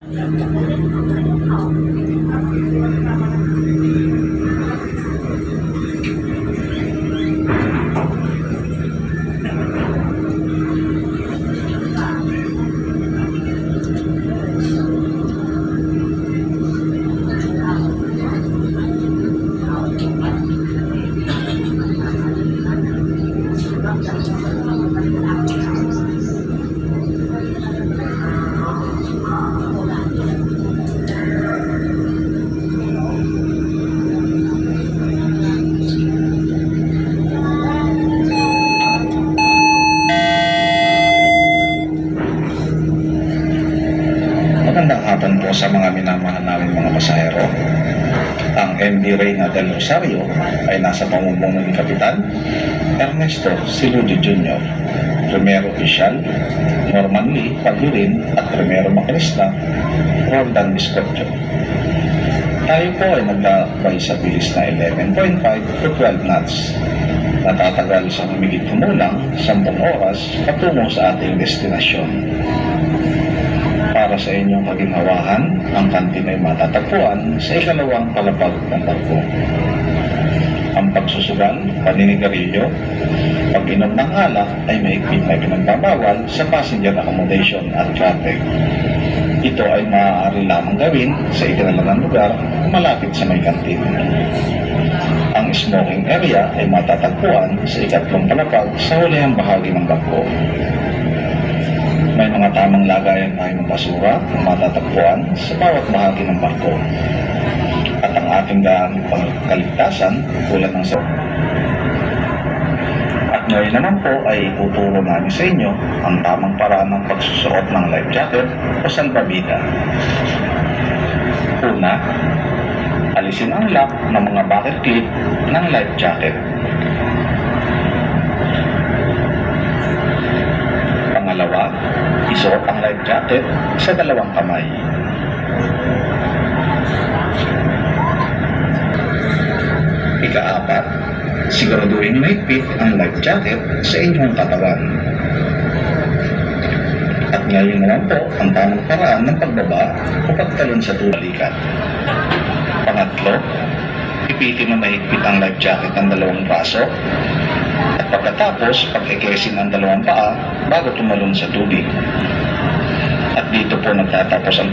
Magandang hapon po sa mga minamahal namin mga pasahero. Ang MV Reyna del Rosario ay nasa pamumuno ni Kapitan Ernesto Siludi Jr., Primero Oficial Norman Lee Pagurin at Primero Makinista Roldan Biscotio. Tayo po ay naglakbay sa bilis na 11.5 to 12 knots. Natatagal sa humigit kumulang 10 oras patungo sa ating destinasyon. Para sa inyong kaginhawahan, ang kantin ay matatagpuan sa ikalawang palapag ng barko. Ang pagsusugal, paninigarilyo, pag-inom ng alak ay mahigpit na pinagbabawal sa passenger accommodation at traffic. Ito ay maaari lamang gawin sa ikalalang lugar malapit sa may kantin. Ang smoking area ay matatagpuan sa ikatlong palapag sa hulihang bahagi ng barko. May mga tamang lagayan tayo ng basura na matatagpuan sa bawat bahagi ng barko. At ang ating gamit pang kaligtasan tulad ng At ngayon naman po ay ituturo namin sa inyo ang tamang paraan ng pagsusuot ng life jacket o salbabida. Una, alisin ang lock ng mga bucket clip ng life jacket. Pangalawa, isuot ang life jacket sa dalawang kamay. Ika-apat, siguraduhin mahigpit ang life jacket sa inyong katawan. At ngayon naman po ang tamang paraan ng pagbaba o pagtalon sa tubalikat. Pangatlo, ipitin na mahigpit ang life jacket ng dalawang braso. At pagkatapos, pag-eklesin ang dalawang paa bago tumalon sa tubig. At dito po nagtatapos ang